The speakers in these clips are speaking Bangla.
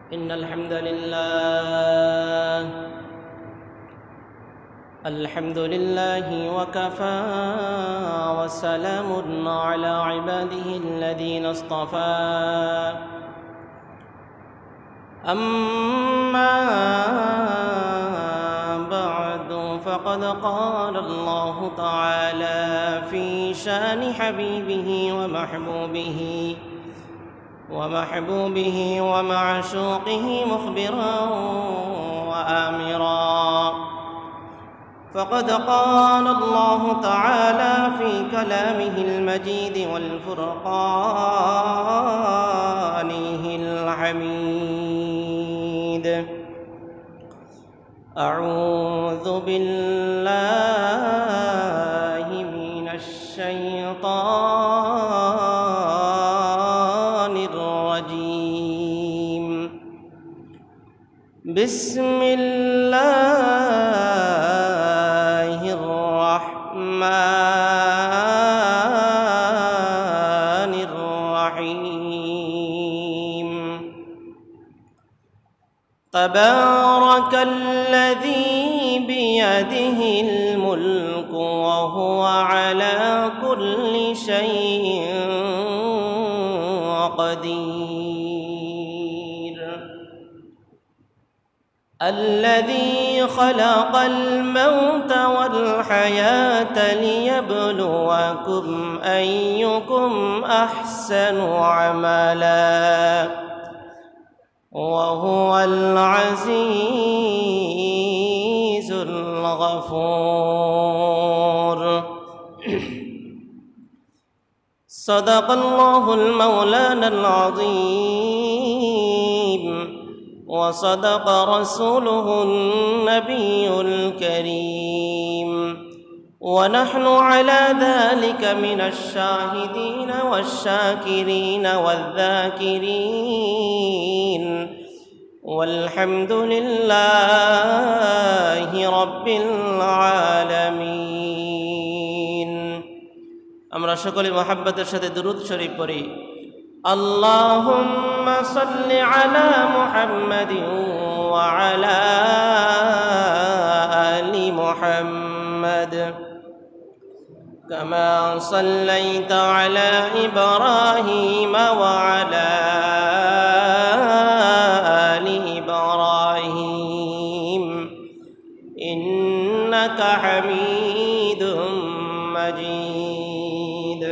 إن الحمد لله وكفى وسلام على عباده الذين اصطفى أما بعد فقد قال الله تعالى في شأن حبيبه ومحبوبه ومعشوقه مخبرا وآمرا. فقد قال الله تعالى في كلامه المجيد والفرقانه الحميد: أعوذ بالله من الشيطان الرجيم. بسم الله الرحمن الرحيم. تبارك الذي بيده الملك وهو على كل شيء قدير. الذي خلق الموت والحياة ليبلوكم أيكم أحسن عملا وهو العزيز الغفور. صدق الله المولانا العظيم وصدق رسوله النبي الكريم، ونحن على ذلك من الشاهدين والشاكرين والذاكرين، والحمد لله رب العالمين। আমরা সকলে মহব্বতের সাথে দুরূদ শরীফ পড়ি। اللهم صل على محمد وعلى آل محمد كما صليت على إبراهيم وعلى آل إبراهيم إنك حميد مجيد.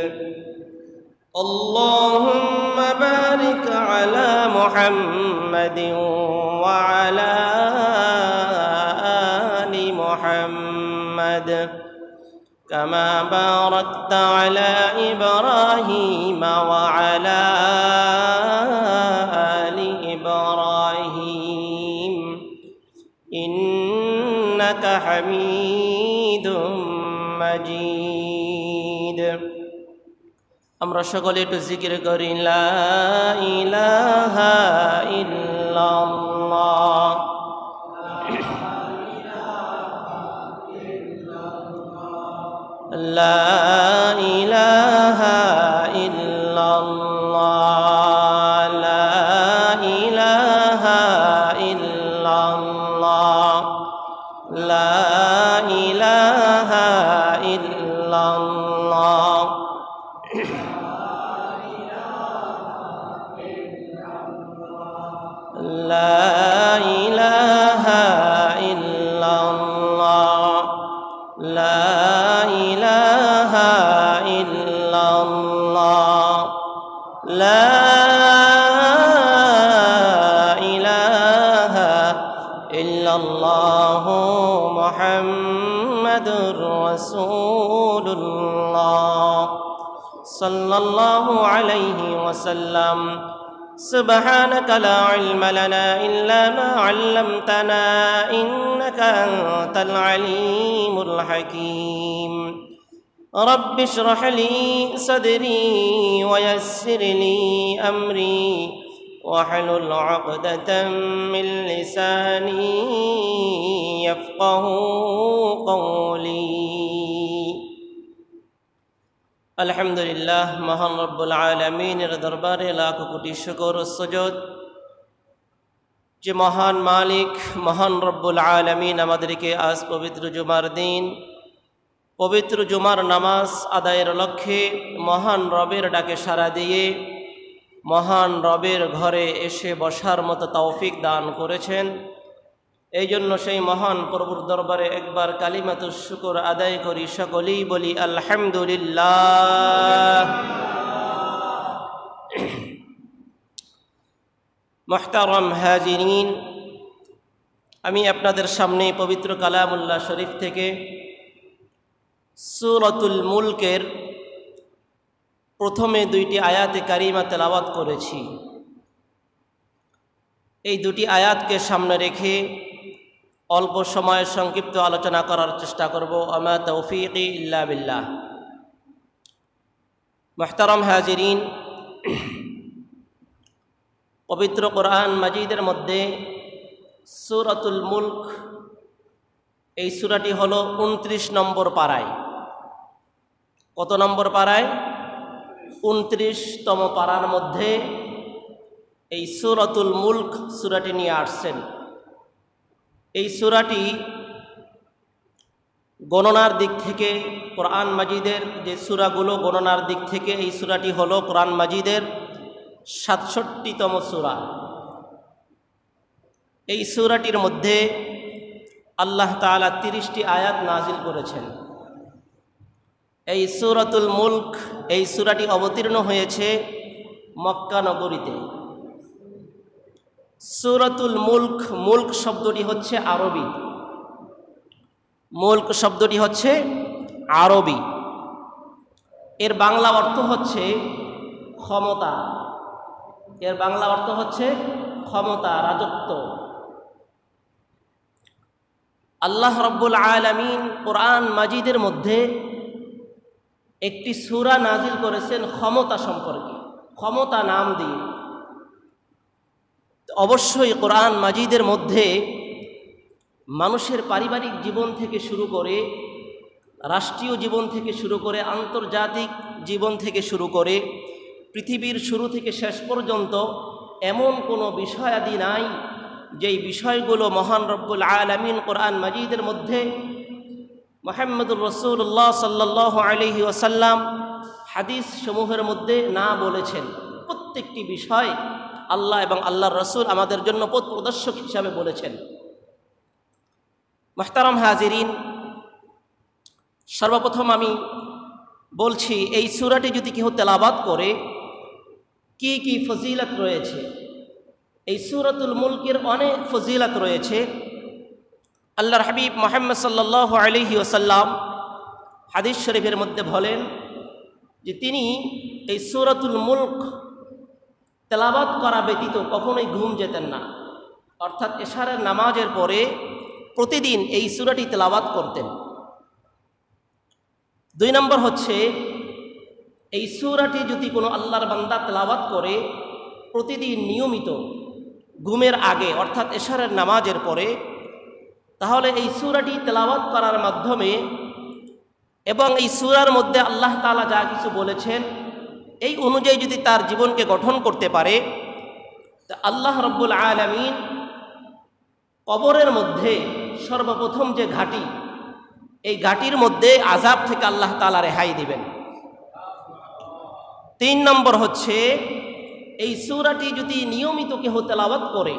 اللهم بارك على محمد وعلى آل محمد كما باركت على إبراهيم وعلى آل إبراهيم إنك حميد مجيد. আমরা সকলে একটু জিকির করি লা ইলাহা ইল্লাল্লাহ। লা ইলাহা ইল্লাল্লাহ। লা ইলাহা ইল্লাল্লাহ। লা ইলাহা ইল্লাল্লাহ। لا إله إلا الله. لا إله إلا الله. لا إله إلا الله محمد رسول الله صلى الله عليه وسلم. سبحانك لا علم لنا إلا ما علمتنا إنك أنت العليم الحكيم. رب اشرح لي صدري ويسر لي أمري واحلل عقدة من لساني يفقه قولي. আলহামদুলিল্লাহ, মহান রব্বুল আলামিনের দরবারে লাখ কোটি শুকর ও সুজুদ। যে মহান মালিক মহান রব্বুল আলামিন আমাদেরকে আজ পবিত্র জুমার দিন পবিত্র জুমার নামাজ আদায়ের লক্ষ্যে মহান রবের ডাকে সাড়া দিয়ে মহান রবের ঘরে এসে বসার মতো তৌফিক দান করেছেন। এই জন্য সেই মহান প্রভুর দরবারে একবার কালিমাতুশ শুকর আদায় করি, সকলেই বলি আলহামদুলিল্লাহ। মুহতারাম হাজিরিন, আমি আপনাদের সামনে পবিত্র কালামুল্লাহ শরীফ থেকে সূরাতুল মুলকের প্রথমে দুইটি আয়াতে কারিমা তেলাওয়াত করেছি। এই দুটি আয়াতকে সামনে রেখে অল্প সময়ে সংক্ষিপ্ত আলোচনা করার চেষ্টা করব। আমা তৌফিকি ইল্লা বিল্লাহ। মুহতারাম হাজিরিন, পবিত্র কোরআন মাজিদের মধ্যে সূরাতুল মুলক এই সূরাটি হলো 29 নম্বর পারায়। কত নম্বর পারায়? 29তম পারার মধ্যে এই সূরাতুল মুলক সূরাটি নিয়ে আসছেন। এই সূরাটি গণনার দিক থেকে কোরআন মাজিদের যে সূরাগুলো গণনার দিক থেকে এই সূরাটি হলো কোরআন মাজিদের 67তম সূরা। এই সূরাটির মধ্যে আল্লাহ তাআলা 30টি আয়াত নাজিল করেছেন। এই সূরাতুল মুলক এই সূরাটি অবতীর্ণ হয়েছে মক্কা নগরীতে। সূরাতুল মুলক, মুলক শব্দটি হচ্ছে আরবি, মুলক শব্দটি হচ্ছে আরবি। এর বাংলা অর্থ হচ্ছে ক্ষমতা। এর বাংলা অর্থ হচ্ছে ক্ষমতা, রাজত্ব। আল্লাহ রব্বুল আলামিন কোরআন মাজিদের মধ্যে একটি সূরা নাজিল করেছেন ক্ষমতা সম্পর্কে, ক্ষমতা নাম দিয়ে। অবশ্যই কোরআন মাজিদের মধ্যে মানুষের পারিবারিক জীবন থেকে শুরু করে রাষ্ট্রীয় জীবন থেকে শুরু করে আন্তর্জাতিক জীবন থেকে শুরু করে পৃথিবীর শুরু থেকে শেষ পর্যন্ত এমন কোনো বিষয়াদি নাই যেই বিষয়গুলো মহান রব্বুল আলামিন কোরআন মাজিদের মধ্যে মুহাম্মদুর রাসূলুল্লাহ সাল্লাল্লাহু আলাইহি ওয়াসাল্লাম হাদিস সমূহের মধ্যে না বলেছেন। প্রত্যেকটি বিষয় আল্লাহ এবং আল্লাহর রাসূল আমাদের জন্য পথ প্রদর্শক হিসাবে বলেছেন। মুহতারাম হাজিরিন, সর্বপ্রথম আমি বলছি এই সূরাটি যদি কেউ তেলাওয়াত করে কি কি ফজিলত রয়েছে। এই সূরাতুল মুলকের অনেক ফজিলত রয়েছে। আল্লাহর হাবিব মুহাম্মদ সাল্লাল্লাহু আলাইহি ওয়াসাল্লাম হাদিস শরীফের মধ্যে বলেন যে তিনি এই সূরাতুল মুলক তেলাওয়াত করা ব্যতীত কখনোই ঘুম যেতেন না। অর্থাৎ এশারের নামাজের পরে প্রতিদিন এই সূরাটি তেলাওয়াত করতেন। 2 নম্বর হচ্ছে এই সূরাটি যদি কোনো আল্লাহর বান্দা তেলাওয়াত করে প্রতিদিন নিয়মিত ঘুমের আগে অর্থাৎ এশারের নামাজের পরে, তাহলে এই সূরাটি তেলাওয়াত করার মাধ্যমে এবং এই সূরার মধ্যে আল্লাহ তাআলা যা কিছু বলেছেন এই অনুযায়ী যদি তার জীবনকে গঠন করতে পারে, তা আল্লাহ রব্বুল আলামিন কবরের মধ্যে সর্বপ্রথম যে ঘাটি, এই ঘাটির মধ্যে আযাব থেকে আল্লাহ তাআলা রেহাই দিবেন। 3 নম্বর হচ্ছে এই সূরাটি যদি নিয়মিত কেহ তেলাওয়াত করে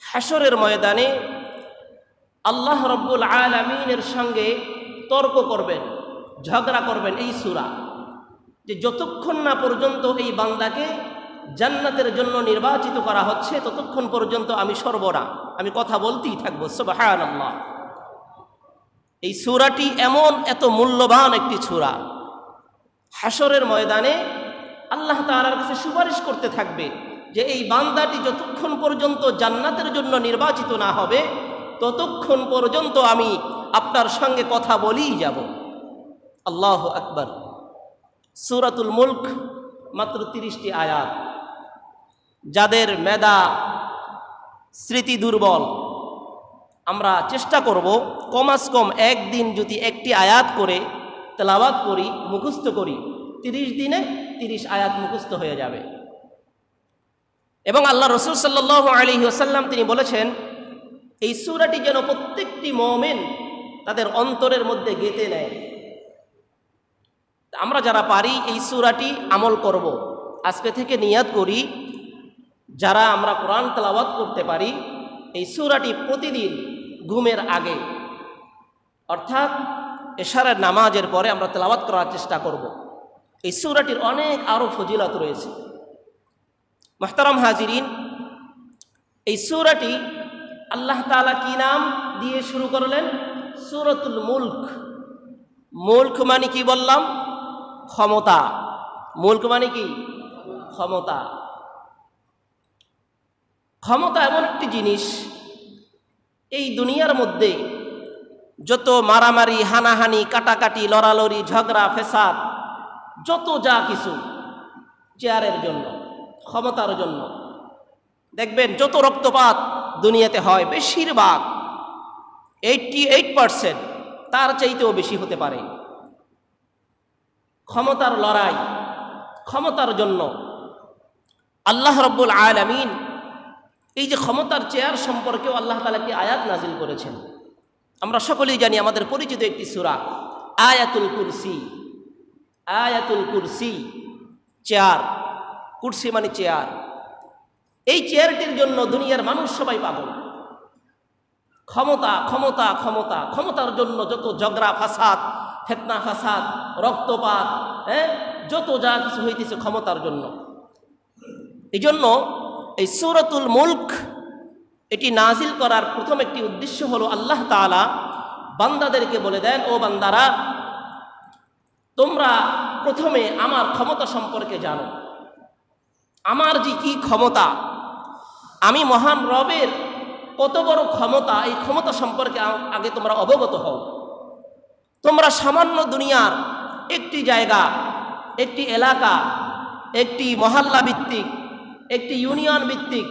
হাশরের ময়দানে আল্লাহ রব্বুল আলামিনের সঙ্গে তর্ক করবেন, ঝগড়া করবেন এই সূরা, যে যতক্ষণ না পর্যন্ত এই বান্দাকে জান্নাতের জন্য নির্বাচিত করা হচ্ছে ততক্ষণ পর্যন্ত আমি সরব না, আমি কথা বলতেই থাকবো। সুবহানাল্লাহ। এই সূরাটি এমন এত মূল্যবান একটি সূরা, হাশরের ময়দানে আল্লাহ তাআলার কাছে সুপারিশ করতে থাকবে যে এই বান্দাটি যতক্ষণ পর্যন্ত জান্নাতের জন্য নির্বাচিত না হবে ততক্ষণ পর্যন্ত আমি আপনার সঙ্গে কথা বলেই যাব। আল্লাহু আকবার। সূরাতুল মুলক মাত্র 30টি আয়াত। যাদের মেধা স্মৃতি দুর্বল, আমরা চেষ্টা করব কমাস কম একদিন যদি একটি আয়াত করে তেলাওয়াত করি, মুখস্থ করি, 30 দিনে 30 আয়াত মুখস্থ হয়ে যাবে। এবং আল্লাহ রসুল সাল্লাল্লাহু আলাইহি ওয়াসাল্লাম তিনি বলেছেন, এই সূরাটি যেন প্রত্যেকটি মুমিন তাদের অন্তরের মধ্যে গেঁথে নেয়। আমরা যারা পারি এই সূরাটি আমল করব। আজকে থেকে নিয়াত করি, যারা আমরা কোরআন তেলাওয়াত করতে পারি এই সূরাটি প্রতিদিন ঘুমের আগে অর্থাৎ এশারের নামাজের পরে আমরা তেলাওয়াত করার চেষ্টা করব। এই সূরাটির অনেক আরও ফজিলত রয়েছে। মুহতারাম হাজিরিন, এই সূরাটি আল্লাহ তাআলা কি নাম দিয়ে শুরু করলেন? সূরাতুল মুলক। মুলক মানে কি বললাম? ক্ষমতা। মুলক মানে কি? ক্ষমতা। ক্ষমতা এমন একটি জিনিস, এই দুনিয়ার মধ্যে যত মারামারি, হানাহানি, কাটাকাটি, লড়ালড়ি, ঝগড়া, ফেসাদ, যত যা কিছু চেয়ারের জন্য, ক্ষমতার জন্য। দেখবেন যত রক্তপাত দুনিয়াতে হয় বেশিরভাগ 88% তার চাইতেও বেশি হতে পারে ক্ষমতার লড়াই, ক্ষমতার জন্য। আল্লাহ রাব্বুল আলামিন এই যে ক্ষমতার চেয়ার সম্পর্কেও আল্লাহ তাআলা একটি আয়াত নাজিল করেছেন। আমরা সকলেই জানি, আমাদের পরিচিত একটি সূরা আয়াতুল কুরসি। আয়াতুল কুরসি চেয়ার, কুরসি মানে চেয়ার। এই চেয়ারটির জন্য দুনিয়ার মানুষ সবাই পাগল। ক্ষমতা, ক্ষমতা, ক্ষমতা, ক্ষমতার জন্য যত ঝগড়া ফাসাদ, ফিতনা ফাসাদ, রক্তপাত, যত যা কিছু হইতেছে ক্ষমতার জন্য। এই জন্য এই সূরাতুল মুলক এটি নাজিল করার প্রথম একটি উদ্দেশ্য হলো আল্লাহ তাআলা বান্দাদেরকে বলে দেন, ও বান্দারা, তোমরা প্রথমে আমার ক্ষমতা সম্পর্কে জানো। আমার যে কি ক্ষমতা, আমি মহান রবের কত বড় ক্ষমতা, এই ক্ষমতা সম্পর্কে আগে তোমরা অবগত হও। তোমরা সামান্য দুনিয়ার একটি জায়গা, একটি এলাকা, একটি মহল্লা ভিত্তিক, একটি ইউনিয়ন ভিত্তিক,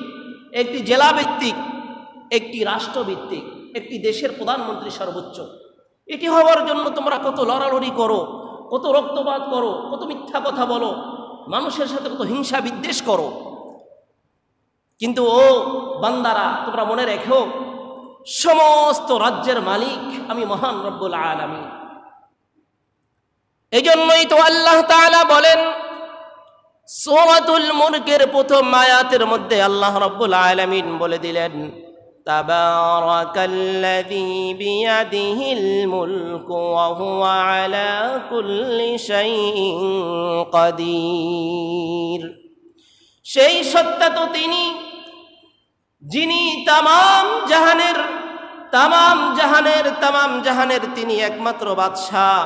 একটি জেলা ভিত্তিক, একটি রাষ্ট্রভিত্তিক, একটি দেশের প্রধানমন্ত্রী সর্বোচ্চ, এটি হওয়ার জন্য তোমরা কত লড়ালড়ি করো, কত রক্তপাত করো, কত মিথ্যা কথা বলো, মানুষের সাথে কত হিংসা বিদ্বেষ করো। কিন্তু ও বান্দারা, তোমরা মনে রেখো, সমস্ত রাজ্যের মালিক আমি মহান রব্বুল আলামিন। এই জন্যই তো আল্লাহ তাআলা বলেন সূরাতুল মুলকের প্রথম আয়াতের মধ্যে আল্লাহ রব্বুল আলামিন বলে দিলেন, তাবারাকাল্লাযী বিয়াদিহিল মুলকু ওয়া হুয়া আলা কুল্লি শাইইন কাদির। সেই সত্তা তো তিনি, যিনি তামাম জাহানের তিনি একমাত্র বাদশাহ।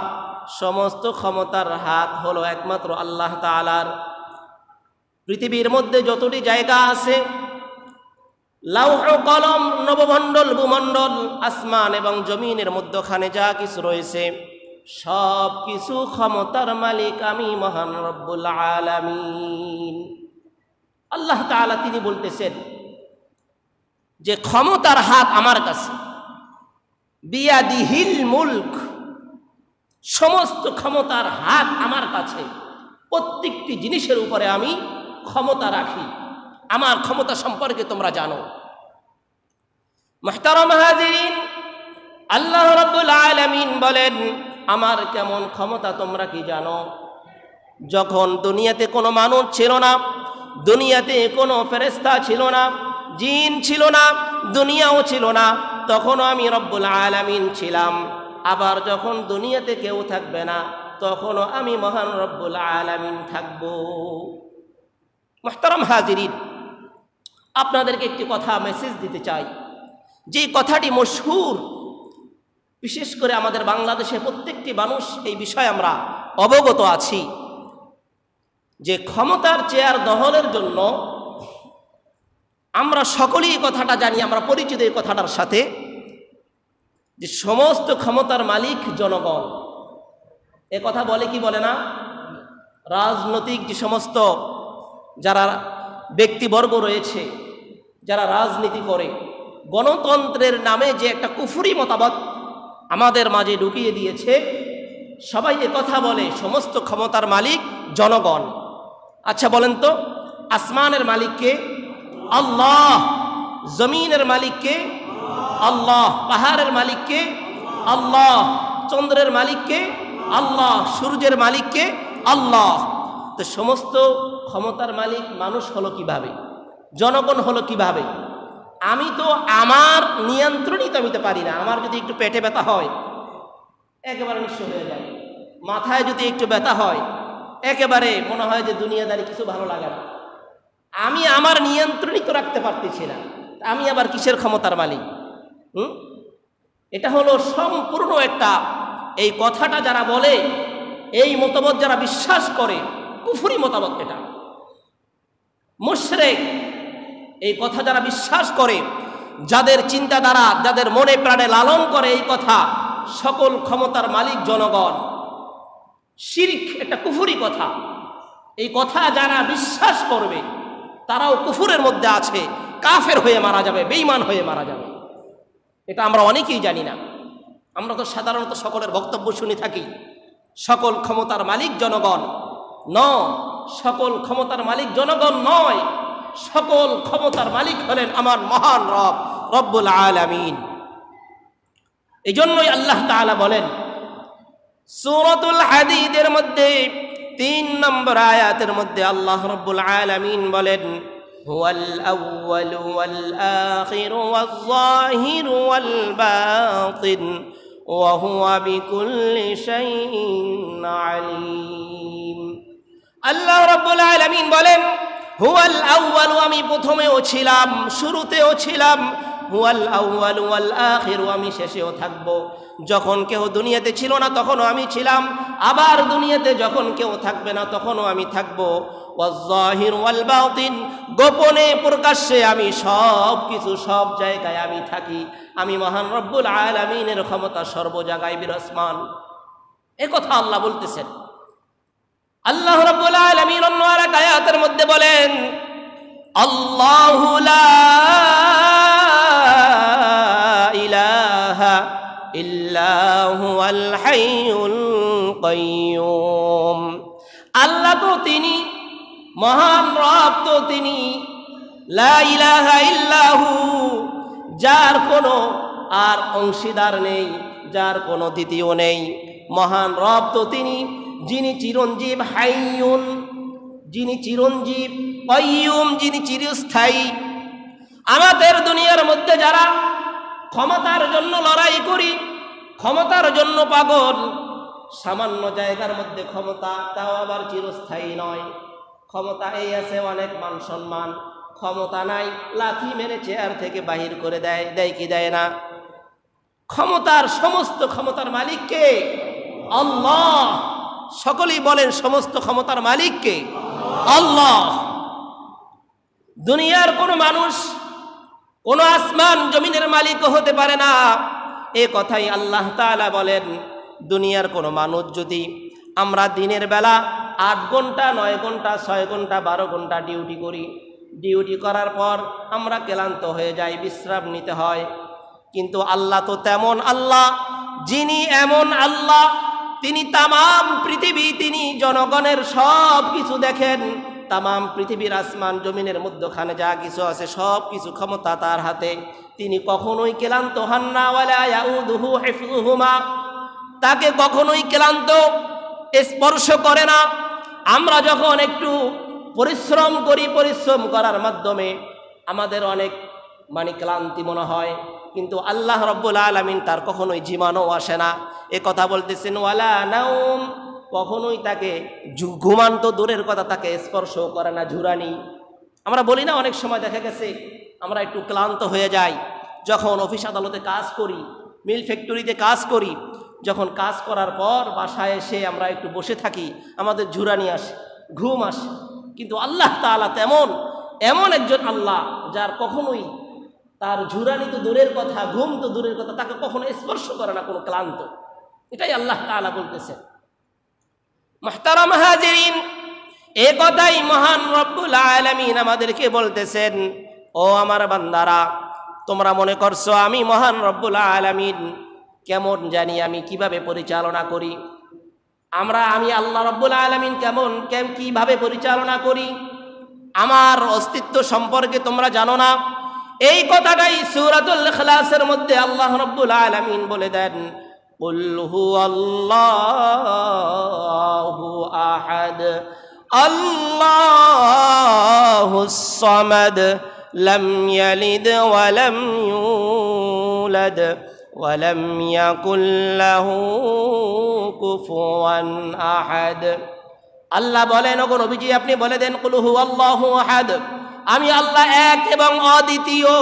সমস্ত ক্ষমতার হাত হলো একমাত্র আল্লাহ তাআলার। পৃথিবীর মধ্যে যতটি জায়গা আছে, লৌহ কলম, নবমণ্ডল, ভূমণ্ডল, আসমান এবং জমিনের মধ্যখানে যা কিছু রয়েছে, সব কিছু ক্ষমতার মালিক আমি মহান রব্বুল আলামিন। আল্লাহ তাআলা তিনি বলতেছেন যে ক্ষমতার হাত আমার কাছে, বিয়াদিহিল মুলক, সমস্ত ক্ষমতার হাত আমার কাছে। প্রত্যেকটি জিনিসের উপরে আমি ক্ষমতা রাখি। আমার ক্ষমতা সম্পর্কে তোমরা জানো। মুহতারাম হাজিরিন, আল্লাহ রাব্বুল আলামিন বলেন, আমার কেমন ক্ষমতা তোমরা কি জানো? যখন দুনিয়াতে কোনো মানুষ ছিল না, দুনিয়াতে কোনো ফেরেশতা ছিল না, জিন ছিল না, দুনিয়াও ছিল না, তখনও আমি রব্বুল আলামিন ছিলাম। আবার যখন দুনিয়াতে কেউ থাকবে না, তখনও আমি মহান রব্বুল আলামিন থাকব। মুহতারাম হাজিরিন, আপনাদেরকে একটি কথা মেসেজ দিতে চাই, যে কথাটি মশহুর, বিশেষ করে আমাদের বাংলাদেশে প্রত্যেকটি মানুষ এই বিষয়ে আমরা অবগত আছি, যে ক্ষমতার চেয়ার দখলের জন্য আমরা সকলেই এই কথাটা জানি, আমরা পরিচিত এই কথাটার সাথে, যে সমস্ত ক্ষমতার মালিক জনগণ। এ কথা বলে কি বলে না? রাজনৈতিক যে সমস্ত যারা ব্যক্তিবর্গ রয়েছে, যারা রাজনীতি করে, গণতন্ত্রের নামে যে একটা কুফরি মতবাদ আমাদের মাঝে ঢুকিয়ে দিয়েছে, সবাই এ কথা বলে সমস্ত ক্ষমতার মালিক জনগণ। আচ্ছা বলেন তো, আসমানের মালিককে, আল্লাহ। জমিনের মালিককে আল্লাহ, পাহাড়ের মালিককে আল্লাহ, চন্দ্রের মালিককে আল্লাহ, সূর্যের মালিককে আল্লাহ। তো সমস্ত ক্ষমতার মালিক মানুষ হলো কিভাবে, জনগণ হলো কিভাবে? আমি তো আমার নিয়ন্ত্রণই তো আমি তো পারি না। আমার যদি একটু পেটে ব্যথা হয় একেবারে নিঃস্ব হয়ে যায়, মাথায় যদি একটু ব্যথা হয় একেবারে মনে হয় যে দুনিয়াদারি কিছু ভালো লাগে না। আমি আমার নিয়ন্ত্রণই তো রাখতে পারতেছি না, আমি আবার কিসের ক্ষমতার মালিক? এটা হলো সম্পূর্ণ একটা, এই কথাটা যারা বলে, এই মতবাদ যারা বিশ্বাস করে, কুফরি মতবাদ, এটা মুশরিক। এই কথা যারা বিশ্বাস করে, যাদের চিন্তাধারা, যাদের মনে প্রাণে লালন করে এই কথা, সকল ক্ষমতার মালিক জনগণ, শিরক একটা কুফরি কথা। এই কথা যারা বিশ্বাস করবে তারাও কুফুরের মধ্যে আছে, কাফের হয়ে মারা যাবে, বেঈমান হয়ে মারা যাবে। এটা আমরা অনেকেই জানি না। আমরা তো সাধারণত সকলের বক্তব্য শুনে থাকি সকল ক্ষমতার মালিক জনগণ। সকল ক্ষমতার মালিক জনগণ নয়, সকল ক্ষমতার মালিক হলেন আমার মহান রব, রব্বুল আলামিন। এই জন্যই আল্লাহ তাআলা বলেন সূরাতুল হাদীদের মধ্যে 3 নম্বর আয়াতের মধ্যে আল্লাহ রব্বুল আলামিন বলেন হুয়াল আউয়ালু ওয়াল আখিরু ওয়াজ যাহিরু ওয়াল বাতিন ওয়া হুয়া বিকুল্লি শাইইন আলীম। আল্লাহ রব্বুল আলামিন বলেন হুয়াল আউয়ালু, আমি প্রথমেও ছিলাম, শুরুতেও ছিলাম, হুয়াল আউয়ালু ওয়াল আখিরু, আমি শেষেও থাকবো। যখন কেউ দুনিয়াতে ছিল না তখনও আমি ছিলাম, আবার দুনিয়াতে যখন কেউ থাকবে না তখনও আমি থাকবো। ওয়াজ যাহিরু ওয়াল বাতিন, গোপনে প্রকাশ্যে আমি সব কিছু, সব জায়গায় আমি থাকি। আমি মহান রব্বুল আলামিনের ক্ষমতা সর্ব জায়গায় বিরাজমান। এ কথা আল্লাহ বলতেছেন। আল্লাহ রাব্বুল আলামিন অন্য আরেক আয়াতের মধ্যে বলেন আল্লাহু লা ইলাহা ইল্লা হুয়াল হাইয়ুল কাইয়্যুম। আল্লাহ তো তিনি, মহান রব তো তিনি, লা ইলাহা ইল্লাহু, যার কোনো আর অংশীদার নেই, যার কোনো দ্বিতীয় নেই। মহান রব তো তিনি, যিনি চিরঞ্জীব, হাইয়ুন, যিনি চিরঞ্জীব, কাইয়্যুম, যিনি চিরস্থায়ী। আমাদের দুনিয়ার মধ্যে যারা ক্ষমতার জন্য লড়াই করি, ক্ষমতার জন্য পাগল, সামান্য জায়গার মধ্যে ক্ষমতা, তাও আবার চিরস্থায়ী নয়। ক্ষমতা এই আছে অনেক মান সম্মান, ক্ষমতা নাই লাথি মেরে চেয়ার থেকে বাহির করে দেয়, দেয় কি দেয় না? ক্ষমতার, সমস্ত ক্ষমতার মালিককে আল্লাহ। সকলেই বলেন সমস্ত ক্ষমতার মালিককে আল্লাহ। দুনিয়ার কোনো মানুষ কোনো আসমান জমিনের মালিকও হতে পারে না, এ কথাই আল্লাহ তাআলা বলেন। দুনিয়ার কোনো মানুষ যদি, আমরা দিনের বেলা 8 ঘন্টা 9 ঘন্টা 6 ঘন্টা 12 ঘন্টা ডিউটি করি, ডিউটি করার পর আমরা ক্লান্ত হয়ে যাই, বিশ্রাম নিতে হয়। কিন্তু আল্লাহ তো তেমন আল্লাহ, যিনি এমন আল্লাহ, তিনি তামাম পৃথিবী, তিনি জনগণের সব কিছু দেখেন। তামাম পৃথিবীর আসমান জমিনের মধ্যখানে যা কিছু আছে সব কিছু ক্ষমতা তার হাতে। তিনি কখনোই ক্লান্ত হন না, ওয়ালা ইয়াউদুহু হিফযুহুমা, তাকে কখনোই ক্লান্ত স্পর্শ করে না। আমরা যখন একটু পরিশ্রম করি, পরিশ্রম করার মাধ্যমে আমাদের অনেক ক্লান্তি মনে হয়, কিন্তু আল্লাহ রব্বুল আলামিন তার কখনোই জীবনও আসে না। এ কথা বলতেছেন ওয়ালা নাউম, কখনোই তাকে ঘুমান তো দূরের কথা, তাকে স্পর্শও করে না, ঝুরানি। আমরা বলি না, অনেক সময় দেখা গেছে আমরা একটু ক্লান্ত হয়ে যাই যখন অফিস আদালতে কাজ করি, মিল ফ্যাক্টরিতে কাজ করি, যখন কাজ করার পর বাসায় এসে আমরা একটু বসে থাকি, আমাদের ঝুরানি আসে, ঘুম আসে। কিন্তু আল্লাহ তাআলা এমন একজন আল্লাহ যার কখনোই তার ঝুরানি তো দূরের কথা, ঘুম তো দূরের কথা, তাকে কখনো স্পর্শ করে না কোনো ক্লান্ত। এটাই আল্লাহ তাআলা বলতেছেন। মুহতারাম হাজিরিন, এ কথাই মহান রব্বুল আলামিন আমাদেরকে বলতেছেন, ও আমার বান্দারা, তোমরা মনে করছো আমি মহান রব্বুল আলামিন কেমন জানি, আমি কিভাবে পরিচালনা করি, আমি আল্লাহ রব্বুল আলামিন কিভাবে পরিচালনা করি। আমার অস্তিত্ব সম্পর্কে তোমরা জানো না। এই কথাটাই সূরাতুল ইখলাসের মধ্যে আল্লাহ রাব্বুল আলামিন বলে দেন, কুল হুয়াল্লাহু আহাদ আল্লাহুস সামাদ লাম ইয়ালিদ ওয়া লাম ইউলাদ ওয়া লাম ইয়াকুল লাহু কুফুয়ান আহাদ। আল্লাহ বলেন, ওগো নবীজি আপনি বলে দেন, কুল হুয়াল্লাহু আহাদ, আমি আল্লাহ এক এবং অদ্বিতীয়,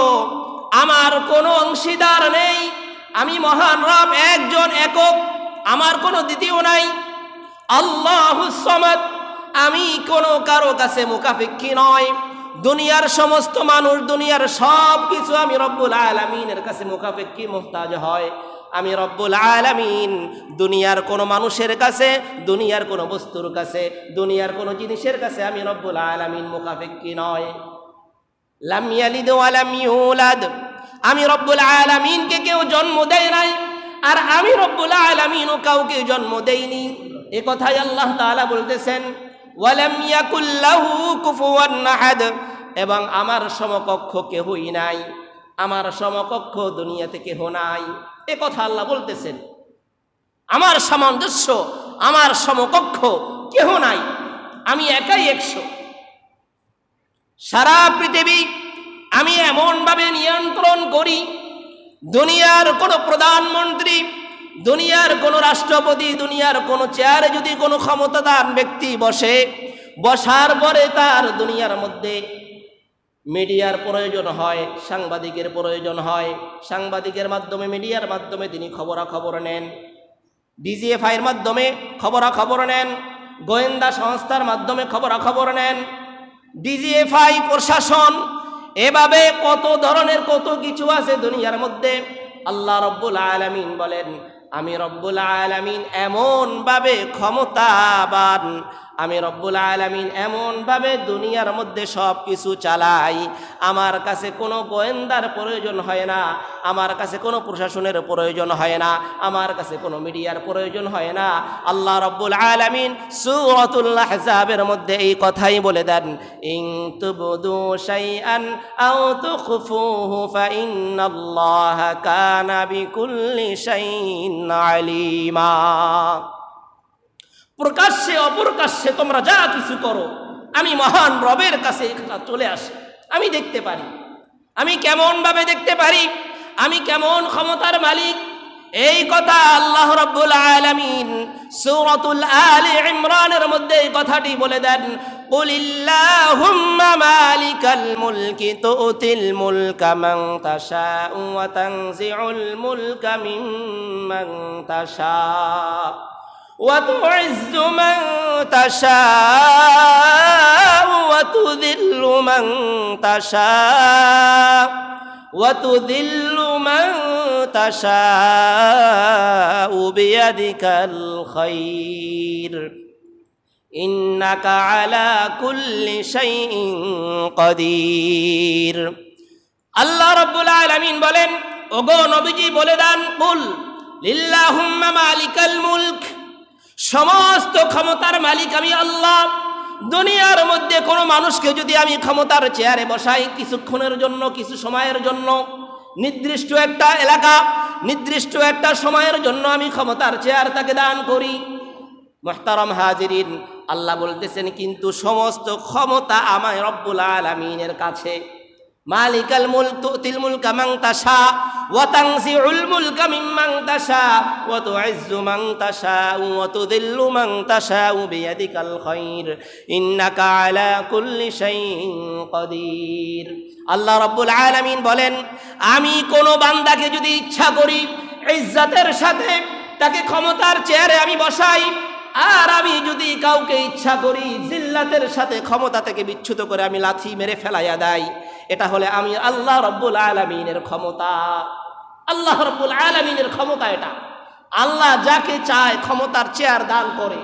আমার কোনো অংশীদার নেই, আমি মহান রব একজন একক, আমার কোনো দ্বিতীয় নাই। আল্লাহুস সামাদ, আমি কোনো কারো কাছে মুখাপেক্ষী নয়। দুনিয়ার সমস্ত মানুষ, দুনিয়ার সব কিছু আমি রব্বুল আলামিনের কাছে মুখাপেক্ষী, মুহতাজ হয়। আমি রব্বুল আলামিন দুনিয়ার কোনো মানুষের কাছে, দুনিয়ার কোনো বস্তুর কাছে, দুনিয়ার কোনো জিনিসের কাছে আমি রব্বুল আলামিন মুখাপেক্ষী নয়। লাম ইয়ালিদ ওয়া লাম ইউলাদ, আমি রব্বুল আলামিনকে কেউ জন্ম দেয় নাই, আর আমি রব্বুল আলামিনও কাউকে জন্ম দেইনি। এ কথাই আল্লাহ তাআলা বলতেছেন, ওয়া লাম ইয়াকুল লাহু কুফুয়ান আহাদ, এবং আমার সমকক্ষ কেহই নাই, আমার সমকক্ষ দুনিয়াতে কেহ নাই। এ কথা আল্লাহ বলতেছেন, আমার সামঞ্জস্য, আমার সমকক্ষ কেহ নাই, আমি একাই 100। সারা পৃথিবী আমি এমনভাবে নিয়ন্ত্রণ করি, দুনিয়ার কোনো প্রধানমন্ত্রী, দুনিয়ার কোনো রাষ্ট্রপতি, দুনিয়ার কোনো চেয়ারে যদি কোনো ক্ষমতাবান ব্যক্তি বসে, বসার পরে তার দুনিয়ার মধ্যে মিডিয়ার প্রয়োজন হয়, সাংবাদিকের প্রয়োজন হয়, সাংবাদিকের মাধ্যমে, মিডিয়ার মাধ্যমে তিনি খবরাখবর নেন, ডিজিএফআইয়ের মাধ্যমে খবরাখবর নেন, গোয়েন্দা সংস্থার মাধ্যমে খবরাখবর নেন, ডিজিএফআই প্রশাসন, এভাবে কত ধরনের কত কিছু আছে দুনিয়ার মধ্যে। আল্লাহ রব্বুল আলামিন বলেন, আমি রব্বুল আলামিন এমনভাবে ক্ষমতাবান, আমি রব্বুল আলামিন এমনভাবে দুনিয়ার মধ্যে সব কিছু চালাই, আমার কাছে কোনো গোয়েন্দার প্রয়োজন হয় না, আমার কাছে কোনো প্রশাসনের প্রয়োজন হয় না, আমার কাছে কোনো মিডিয়ার প্রয়োজন হয় না। আল্লাহ রব্বুল আলামিন সূরাতুল আহজাবের মধ্যে এই কথাই বলে দেন, ইন তুবদু শাইআন আও তুখফুহু ফাইন্নাল্লাহা কানা বিকুল্লি শাইইন আলিমা। প্রকাশ্যে অপ্রকাশ্যে তোমরা যা কিছু করো, আমি মহান রবের কাছে এটা চলে আসে, আমি দেখতে পারি। আমি কেমন ভাবে দেখতে পারি, আমি কেমন ক্ষমতার মালিক, এই কথা আল্লাহ রাব্বুল আলামিন সূরাতুল আলি ইমরানের মধ্যে এই কথাটি বলে দেন, কুলিল্লাহুম্মা মালিকাল মুলকি তুতিল মুলকা মান তাশাউ ওয়া তানজিউল মুলকা মিম্মান তাশাউ وتعز من تشاء وتذل من تشاء وتذل من تشاء بيدك الخير إنك على كل شيء قدير। আল্লাহ রাব্বুল আলামিন বলেন, ওগো নবীজি বলে দেন, কুল লিল্লাহুম্মা মালিকাল মুলক, সমস্ত ক্ষমতার মালিক আমি আল্লাহ। দুনিয়ার মধ্যে কোনো মানুষকে যদি আমি ক্ষমতার চেয়ারে বসাই, কিছুক্ষণের জন্য, কিছু সময়ের জন্য, নির্দিষ্ট একটা এলাকা, নির্দিষ্ট একটা সময়ের জন্য আমি ক্ষমতার চেয়ার তাকে দান করি। মুহতারাম হাজিরিন, আল্লাহ বলতেছেন কিন্তু সমস্ত ক্ষমতা আমার রব্বুল আলামিনের কাছে। মালিকাল মুলক তুতিল মুলকা মান তাশা ওয়া তানজিউল মুলকা মিম্মান তাশা ওয়া তুইজ্জু মান তাশা ওয়া তুযিল্লু মান তাশা বিয়াদিকাল খায়র ইন্নাকা আলা কুল্লি শাইইন কাদির। আল্লাহ রাব্বুল আলামিন বলেন, আমি কোন বান্দাকে যদি ইচ্ছা করি ইজ্জতের সাথে তাকে ক্ষমতার চেয়ারে আমি বসাই, আর আমি যদি কাউকে ইচ্ছা করি জিল্লাতের সাথে ক্ষমতা থেকে বিচ্যুত করে আমি লাথি মেরে ফেলাইয়া দেই, এটা হলে আমি আল্লাহ রাব্বুল আলামিনের ক্ষমতা। আল্লাহ রাব্বুল আলামিনের ক্ষমতা এটা। আল্লাহ যাকে চায় ক্ষমতার চেয়ার দান করে,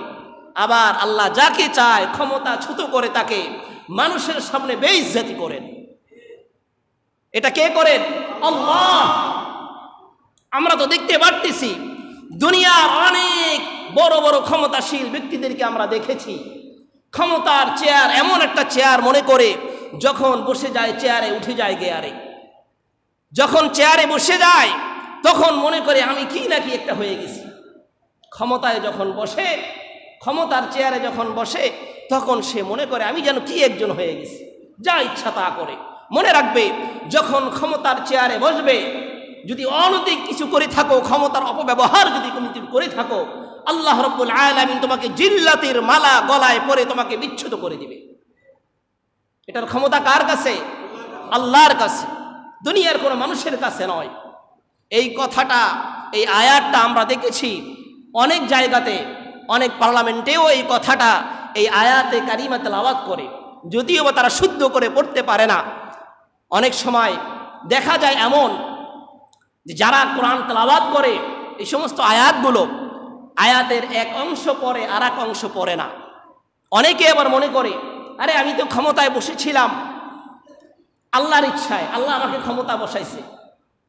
আবার আল্লাহ যাকে চায় ক্ষমতা ছোট করে তাকে মানুষের সামনে বেইজ্জতি করেন। এটা কে করেন? আল্লাহ। আমরা তো দেখতে পারতেছি দুনিয়ার অনেক বড় বড় ক্ষমতাশীল ব্যক্তিদেরকে আমরা দেখেছি, ক্ষমতার চেয়ার এমন একটা চেয়ার মনে করে যখন বসে যায় চেয়ারে উঠে যায় গেয়ারে, যখন চেয়ারে বসে যায় তখন মনে করে আমি কি নাকি একটা হয়ে গেছি। ক্ষমতায় যখন বসে, ক্ষমতার চেয়ারে যখন বসে তখন সে মনে করে আমি যেন কি একজন হয়ে গেছি, যা ইচ্ছা তা করে। মনে রাখবে, যখন ক্ষমতার চেয়ারে বসবে যদি অনৈতিক কিছু করে থাকো, ক্ষমতার অপব্যবহার যদি তুমি করে থাকো, আল্লাহ রাব্বুল আলামিন তোমাকে জিল্লাতের মালা গলায় পরে তোমাকে বিচ্ছুত করে দিবে। এটার ক্ষমতা কার কাছে? আল্লাহর কাছে, দুনিয়ার কোনো মানুষের কাছে নয়। এই কথাটা, এই আয়াতটা আমরা দেখেছি অনেক জায়গাতে, অনেক পার্লামেন্টেও এই কথাটা, এই আয়াতে কারিমা তেলাওয়াত করে, যদিও বা তারা শুদ্ধ করে পড়তে পারে না। অনেক সময় দেখা যায় এমন যে যারা কোরআন তেলাওয়াত করে এই সমস্ত আয়াতগুলো, আয়াতের এক অংশ পড়ে আর এক অংশ পড়ে না। অনেকে আবার মনে করে আরে আমি তো ক্ষমতায় বসেছিলাম আল্লাহর ইচ্ছায়, আল্লাহ আমাকে ক্ষমতা বসাইছে,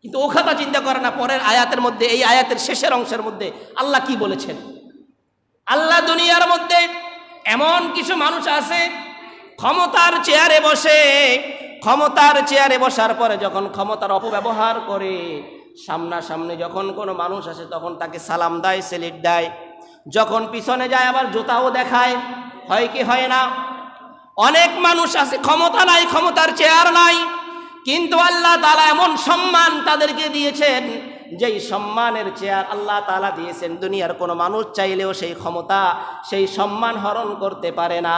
কিন্তু ও কথা চিন্তা করে না পরের আয়াতের মধ্যে, এই আয়াতের শেষের অংশের মধ্যে আল্লাহ কি বলেছেন। আল্লাহ দুনিয়ার মধ্যে এমন কিছু মানুষ আছে ক্ষমতার চেয়ারে বসে, ক্ষমতার চেয়ারে বসার পরে যখন ক্ষমতার অপব্যবহার করে, সামনাসামনি যখন কোনো মানুষ আসে তখন তাকে সালাম দেয়, সেলিট দেয়, যখন পিছনে যায় আবার জুতাও দেখায়। হয় কি হয় না? অনেক মানুষ আছে ক্ষমতা নাই, ক্ষমতার চেয়ার নাই, কিন্তু আল্লাহ তাআলা এমন সম্মান তাদেরকে দিয়েছেন, যেই সম্মানের চেয়ার আল্লাহ তাআলা দিয়েছেন দুনিয়ার কোনো মানুষ চাইলেও সেই ক্ষমতা, সেই সম্মান হরণ করতে পারে না।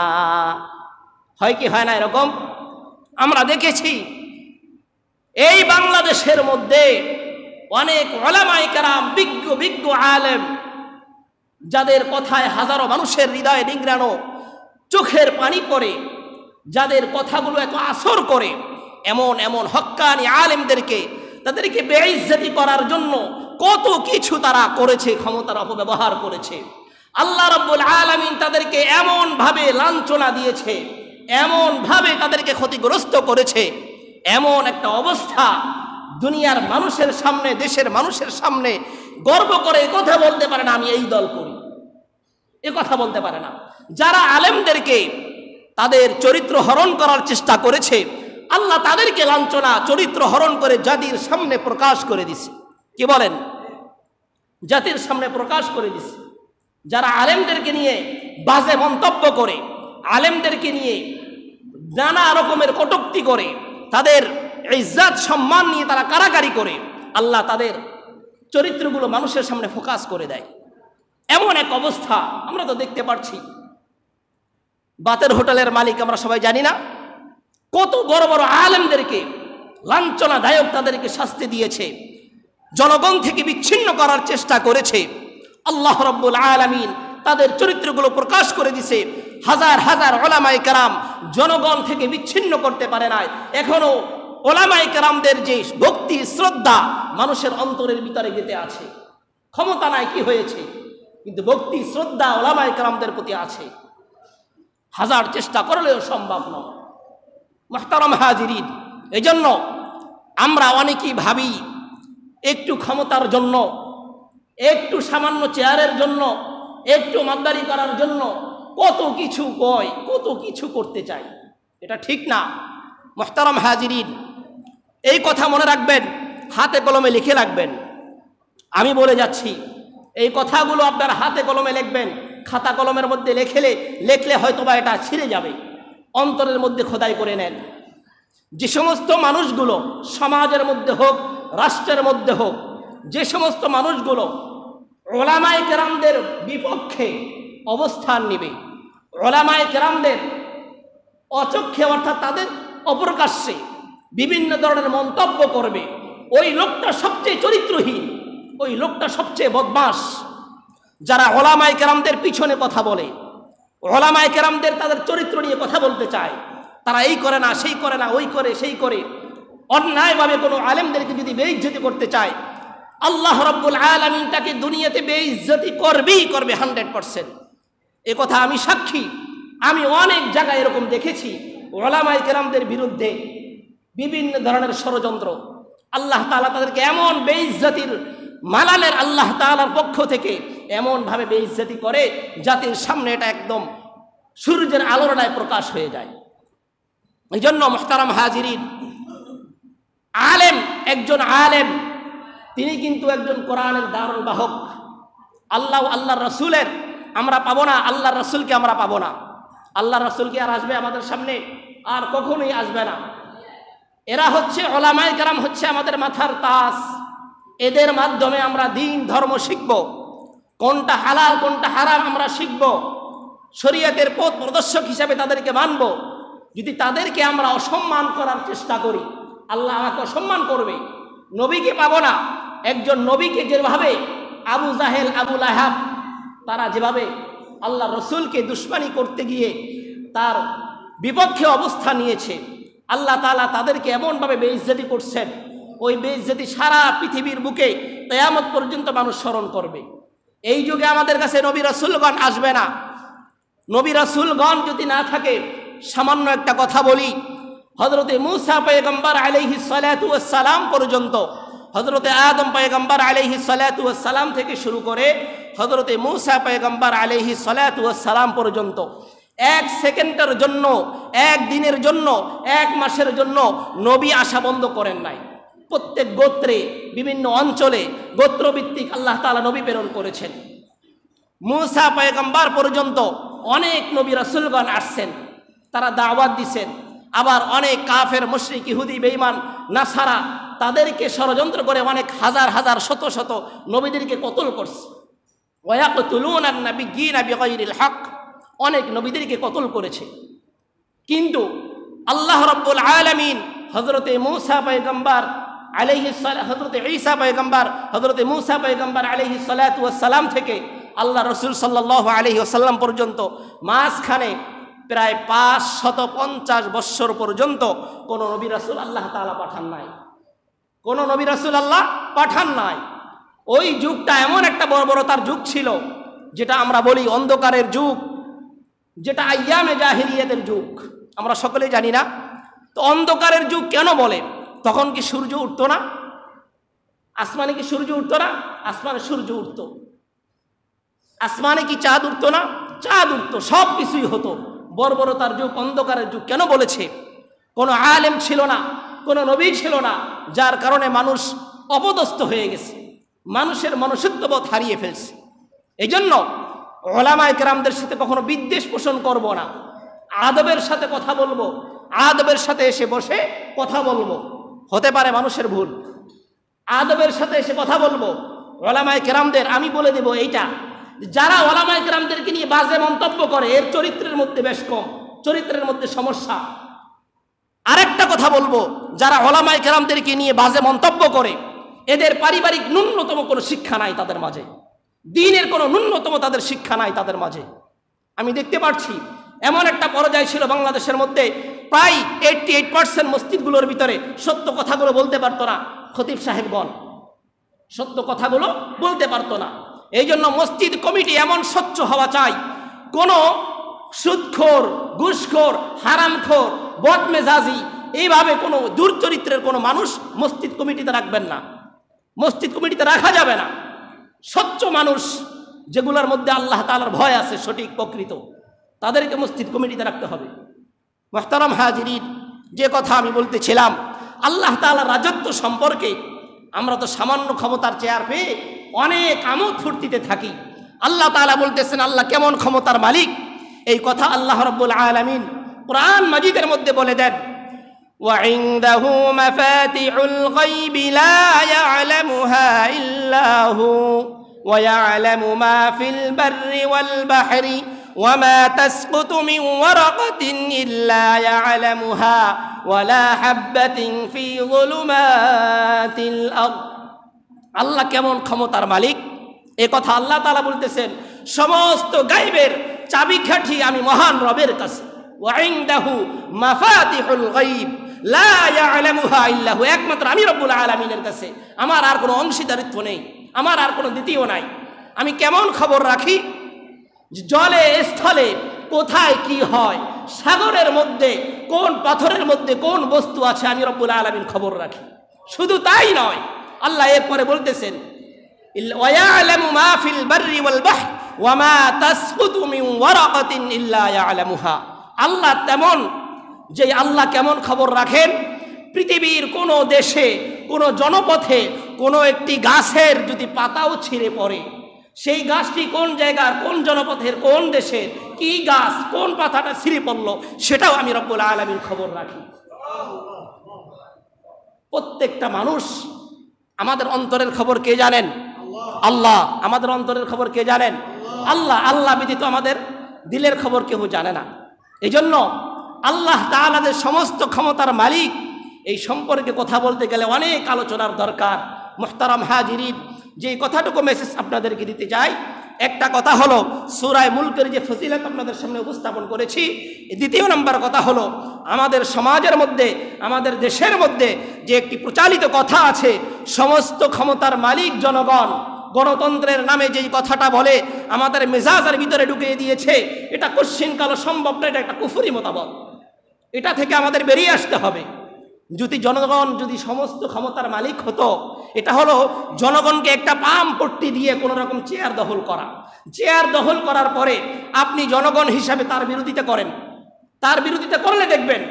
হয় কি হয় না এরকম? আমরা দেখেছি এই বাংলাদেশের মধ্যে অনেক উলামায়ে কেরাম, বিজ্ঞ বিজ্ঞ আলেম, যাদের কথায় হাজারো মানুষের হৃদয়ে নিংড়ানো চোখের পানি পড়ে, যাদের কথাগুলো এত আসর করে, এমন এমন হক্কানি আলেমদেরকে, তাদেরকে বেইজ্জতি করার জন্য কত কিছু তারা করেছে, ক্ষমতার অপব্যবহার করেছে। আল্লাহ রাব্বুল আলামিন তাদেরকে এমনভাবে লাঞ্ছনা দিয়েছে, এমনভাবে তাদেরকে ক্ষতিগ্রস্ত করেছে, এমন একটা অবস্থা দুনিয়ার মানুষের সামনে, দেশের মানুষের সামনে গর্ব করে কথা বলতে পারে না আমি এই দল করি, এ কথা বলতে পারে না। যারা আলেমদেরকে তাদের চরিত্র হরণ করার চেষ্টা করেছে, আল্লাহ তাদেরকে লাঞ্ছনা, চরিত্র হরণ করে জাতির সামনে প্রকাশ করে দিছে। কি বলেন? জাতির সামনে প্রকাশ করে দিছে। যারা আলেমদেরকে নিয়ে বাজে মন্তব্য করে, আলেমদেরকে নিয়ে নানা রকমের কটূক্তি করে, তাদের ইজ্জত সম্মান নিয়ে তারা কারাকারি করে, আল্লাহ তাদের চরিত্রগুলো মানুষের সামনে ফোকাস করে দেয়। এমন এক অবস্থা আমরা তো দেখতে পাচ্ছি। বাতের হোটেলের মালিক আমরা সবাই জানি না, কত বড় বড় আলেমদেরকে লাঞ্ছনাদায়ক তাদেরকে শাস্তি দিয়েছে, জনগণ থেকে বিচ্ছিন্ন করার চেষ্টা করেছে। আল্লাহ রাব্বুল আলামিন তাদের চরিত্রগুলো প্রকাশ করে দিছে। হাজার হাজার উলামায়ে কেরাম জনগণ থেকে বিচ্ছিন্ন করতে পারে নাই। এখনো উলামায়ে কেরামদের যে ভক্তি শ্রদ্ধা মানুষের অন্তরের ভিতরে গেঁথে আছে। ক্ষমতা নাই কি হয়েছে, কিন্তু ভক্তি শ্রদ্ধা উলামায়ে কেরামদের প্রতি আছে। হাজার চেষ্টা করলেও সম্ভব নয়। মুহতারাম হাজিরিন, এজন্য আমরা অনেকেই ভাবি একটু ক্ষমতার জন্য, একটু সামান্য চেয়ারের জন্য, একটু মাদ্দারি করার জন্য কত কিছু কয়, কত কিছু করতে চাই। এটা ঠিক না। মুহতারাম হাজিরিন, এই কথা মনে রাখবেন, হাতে কলমে লিখে রাখবেন। আমি বলে যাচ্ছি, এই কথাগুলো আপনার হাতে কলমে লিখবেন, খাতা কলমের মধ্যে লেখলে হয়তোবা এটা ছিঁড়ে যাবে। অন্তরের মধ্যে খোদাই করে নেন। যে সমস্ত মানুষগুলো সমাজের মধ্যে হোক, রাষ্ট্রের মধ্যে হোক, যে সমস্ত মানুষগুলো উলামায়ে কেরামদের বিপক্ষে অবস্থান নেবে, উলামায়ে কেরামদের অচক্ষে অর্থাৎ তাদের অপ্রকাশ্যে বিভিন্ন ধরনের মন্তব্য করবে, ওই লোকটা সবচেয়ে চরিত্রহীন, ওই লোকটা সবচেয়ে বদমাশ। যারা উলামায়ে কেরামদের পিছনে কথা বলে, উলামায়ে কেরামদের তাদের চরিত্র নিয়ে কথা বলতে চায়, তারা এই করে না, সেই করে না, ওই করে সেই করে, অন্যায়ভাবে কোনো আলেমদেরকে যদি বেইজ্জতি করতে চায়, আল্লাহ রাব্বুল আলামিন তাকে দুনিয়াতে বেইজ্জতি করবেই করবে 100%। এ কথা আমি সাক্ষী। আমি অনেক জায়গায় এরকম দেখেছি, উলামায়ে কেরামদের বিরুদ্ধে বিভিন্ন ধরনের ষড়যন্ত্র, আল্লাহ তাআলা তাদেরকে এমন বেইজ্জতির মালালের আল্লাহ তাআলার পক্ষ থেকে এমনভাবে বেইজ্জতি করে জাতির সামনে এটা একদম সূর্যের আলোড়নায় প্রকাশ হয়ে যায়। এই জন্য মুহতারাম হাজিরিন, আলেম, একজন আলেম তিনি কিন্তু একজন কোরআনের দারুল বাহক। আল্লাহর রসুলের আমরা পাবো না, আল্লাহর রসুলকে আমরা পাবো না। আল্লাহর রসুলকে আর আসবে আমাদের সামনে? আর কখনোই আসবে না। এরা হচ্ছে ওলামায়ে কেরাম, হচ্ছে আমাদের মাথার তাজ। এদের মাধ্যমে আমরা দিন ধর্ম শিখব, কোনটা হালাল কোনটা হারাম আমরা শিখব, শরীয়তের পথ প্রদর্শক হিসাবে তাদেরকে মানব। যদি তাদেরকে আমরা অসম্মান করার চেষ্টা করি, আল্লাহ আমাকে অসম্মান করবে। নবীকে পাবো না। একজন নবীকে যেভাবে আবু জাহেল, আবু লাহাব, তারা যেভাবে আল্লাহ রসুলকে দুশমনি করতে গিয়ে তার বিপক্ষে অবস্থা নিয়েছে, আল্লাহ তাআলা তাদেরকে এমনভাবে বেইজ্জতি করছেন, ওই বেইজ্জতি সারা পৃথিবীর বুকে কিয়ামত পর্যন্ত মানুষ স্মরণ করবে। এই যুগে আমাদের কাছে নবী রাসূলগণ আসবে না। নবী রাসূলগণ যদি না থাকে, সামান্য একটা কথা বলি, হযরতে মূসা পয়গম্বর আলাইহিস সালাতু ওয়াস সালাম পর্যন্ত, হযরতে আদম পয়গম্বর আলাইহিস সালাতু ওয়াস সালাম থেকে শুরু করে হযরতে মূসা পয়গম্বর আলাইহিস সালাতু ওয়াস সালাম পর্যন্ত এক সেকেন্ডের জন্য, এক দিনের জন্য, এক মাসের জন্য নবী আসা বন্ধ করেন নাই। প্রত্যেক গোত্রে, বিভিন্ন অঞ্চলে গোত্রভিত্তিক আল্লাহ তাআলা নবী প্রেরণ করেছেন। মূসা পয়গম্বর পর্যন্ত অনেক নবী রাসূলগণ আসছেন, তারা দাওয়াত দিছেন। আবার অনেক কাফের, মুশরিক, ইহুদি, বেঈমান, নাসারা তাদেরকে ষড়যন্ত্র করে অনেক হাজার হাজার শত শত নবীদেরকে কতল করছে। ওয়ায়াকতুলুনান নাবিয়্যিনা বিগাইরিল হক, অনেক নবীদেরকে কতল করেছে। কিন্তু আল্লাহ রাব্বুল আলামিন হযরতে মূসা পয়গম্বর আলাইহিস সালাম, হযরতে ঈসা পয়গম্বর, হযরতে মূসা পয়গম্বর আলাইহিস সালাতু ওয়াস সালাম থেকে আল্লাহ রাসূল সাল্লাল্লাহু আলাইহি ওয়াসাল্লাম পর্যন্ত মাঝখানে প্রায় 550 বৎসর পর্যন্ত কোন নবী রাসূল আল্লাহ তাআলা পাঠান নাই। কোন নবী রাসূল আল্লাহ পাঠান নাই। ওই যুগটা এমন একটা বর্বরতার যুগ ছিল, যেটা আমরা বলি অন্ধকারের যুগ, যেটা আইয়ামে জাহিলিয়াতের যুগ, আমরা সকলেই জানি না। তো অন্ধকারের যুগ কেন বলে? তখন কি সূর্য উঠতো না? আসমানে কি সূর্য উঠতো না? আসমানে সূর্য উঠতো। আসমানে কি চাঁদ উঠতো না? চাঁদ উঠতো, সব কিছুই হতো। বর্বরতার যুগ, অন্ধকারের যুগ কেন বলেছে? কোনো আলেম ছিল না, কোনো নবী ছিল না, যার কারণে মানুষ অপদস্থ হয়ে গেছে, মানুষের মনুষ্যত্ববোধ হারিয়ে ফেলছে। এই জন্য ওলামায়ে কেরামদের সাথে কখনো বিদ্বেষ পোষণ করব না। আদবের সাথে কথা বলবো, আদবের সাথে এসে বসে কথা বলবো। হতে পারে মানুষের ভুল, আদবের সাথে এসে কথা বলবো। ওলামায়ে কেরামদের আমি বলে দেব এইটা, যারা ওলামায়ে কেরামদেরকে নিয়ে বাজে মন্তব্য করে, এর চরিত্রের মধ্যে বেশ কম, চরিত্রের মধ্যে সমস্যা। আরেকটা কথা বলবো, যারা ওলামায়ে কেরামদেরকে নিয়ে বাজে মন্তব্য করে, এদের পারিবারিক ন্যূনতম কোনো শিক্ষা নাই তাদের মাঝে, দ্বীনের কোনো ন্যূনতম তাদের শিক্ষা নাই তাদের মাঝে। আমি দেখতে পাচ্ছি এমন একটা পর্যায় ছিল বাংলাদেশের মধ্যে, প্রায় 88% মসজিদগুলোর ভিতরে সত্য কথাগুলো বলতে পারতো না খতিব সাহেবগণ, সত্য কথাগুলো বলতে পারতো না। এই জন্য মসজিদ কমিটি এমন স্বচ্ছ হওয়া চাই, কোনো সুদখোর, ঘুষখোর, হারামখোর, বদমেজাজি, এইভাবে কোনো দুর্চরিত্রের কোনো মানুষ মসজিদ কমিটিতে রাখবেন না, মসজিদ কমিটিতে রাখা যাবে না। স্বচ্ছ মানুষ, যেগুলোর মধ্যে আল্লাহ তাআলার ভয় আছে, সঠিক প্রকৃত, তাদেরকে মসজিদ কমিটিতে রাখতে হবে। মুহতারাম হাজিরিন, যে কথা আমি বলতেছিলাম, আল্লাহ তাআলার রাজত্ব সম্পর্কে আমরা তো সামান্য ক্ষমতার চেয়ার পেয়ে অনেক আমোদ ফুর্তিতে থাকি। আল্লাহ তাআলা বলতেছেন আল্লাহ কেমন ক্ষমতার মালিক, এই কথা আল্লাহ রাব্বুল আলামিন কোরআন মাজিদের মধ্যে বলে দেন, وعنده مفاتح الغيب لا يعلمها إلا هو ويعلم ما في البر والبحر وما تسقط من ورقة إلا يعلمها ولا حبة في ظلمات الأرض। আল্লাহ কেমন ক্ষমতার মালিক, এ কথা আল্লাহ তাআলা বলতেছেন সমস্ত গায়বের চাবিকাঠি আমি মহান রবের কাছে। ওয়াইনদাহু মাফাতিহুল গায়ব লা ইয়ালামুহা ইল্লা হু, একমাত্র আমি রব্বুল আলামিনের কাছে, আমার আর কোনো অংশীদারিত্ব নেই, আমার আর কোনো দ্বিতীয় নাই। আমি কেমন খবর রাখি, জলে স্থলে কোথায় কি হয়, সাগরের মধ্যে কোন পাথরের মধ্যে কোন বস্তু আছে, আমি রব্বুল আলামিন খবর রাখি। শুধু তাই নয়, আল্লাহ এরপরে বলতেছেন ওয়ায়ালামু মা ফিল বাররি ওয়াল বাহর ওয়ামা তাসকুতু মিন ওয়ারাকাতিন ইল্লা ইয়ালামুহা। আল্লাহ তেমন যে আল্লাহ কেমন খবর রাখেন, পৃথিবীর কোনো দেশে কোনো জনপথে কোনো একটি গাছের যদি পাতাও ছিঁড়ে পড়ে, সেই গাছটি কোন জায়গার, কোন জনপথের, কোন দেশের, কি গাছ, কোন পাতাটা ছিঁড়ে পড়লো, সেটাও আমি রব্বুল আলামিন খবর রাখি। প্রত্যেকটা মানুষ, আমাদের অন্তরের খবর কে জানেন? আল্লাহ। আমাদের অন্তরের খবর কে জানেন? আল্লাহ। আল্লাহ ব্যতীত আমাদের দিলের খবর কেউ জানে না। এই জন্য আল্লাহ তাআলা যে সমস্ত ক্ষমতার মালিক, এই সম্পর্কে কথা বলতে গেলে অনেক আলোচনার দরকার। মুহতারাম হাজিরিন, যে কথাটুকু মেসেজ আপনাদেরকে দিতে চাই, একটা কথা হলো সূরা মুলকের যে ফজিলত আপনাদের সামনে উপস্থাপন করেছি। দ্বিতীয় নম্বর কথা হলো আমাদের সমাজের মধ্যে, আমাদের দেশের মধ্যে যে একটি প্রচালিত কথা আছে, সমস্ত ক্ষমতার মালিক জনগণ, গণতন্ত্রের নামে যেই কথাটা বলে আমাদের মেজাজের ভিতরে ঢুকিয়ে দিয়েছে, এটা কোশ্চিনকালও সম্ভব না, এটা একটা কুফরি মতামত। এটা থেকে আমাদের বেরিয়ে আসতে হবে। যদি জনগণ যদি সমস্ত ক্ষমতার মালিক হতো, এটা হলো জনগণকে একটা পাম পট্টি দিয়ে কোনো রকম চেয়ার দখল করা। চেয়ার দখল করার পরে আপনি জনগণ হিসাবে তার বিরোধিতা করেন, তার বিরোধিতা করলে দেখবেন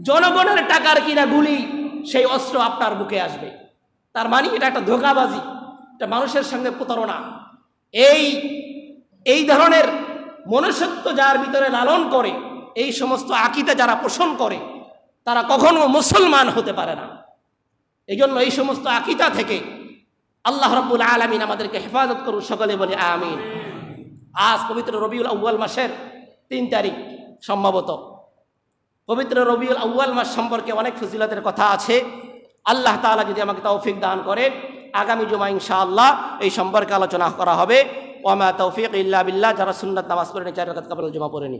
জনগণের টাকার কিনা গুলি, সেই অস্ত্র আপনার বুকে আসবে। তার মানে এটা একটা ধোঁকাবাজি, এটা মানুষের সঙ্গে প্রতারণা। এই ধরনের মনুষ্যত্ব যার ভিতরে লালন করে, এই সমস্ত আকীদা যারা পোষণ করে, তারা কখনো মুসলমান হতে পারে না। এই জন্য এই সমস্ত আকীদা থেকে আল্লাহ রাব্বুল আলামিন আমাদেরকে হেফাজত করুন, সকলে বলি আমিন। আজ পবিত্র রবিউল আউয়াল মাসের 3 তারিখ, সম্ভবত পবিত্র রবিউল আউয়াল মাস সম্পর্কে অনেক ফজিলতের কথা আছে। আল্লাহ তাআলা যদি আমাকে তৌফিক দান করেন, আগামী জুমা ইনশাআল্লাহ এই সম্পর্কে আলোচনা করা হবে। ওয়া মা তৌফিক ইল্লা বিল্লাহ। যারা সুন্নাত নামাজ পড়েনি, 4 রাকাত কাবুল জুমা পড়েনি।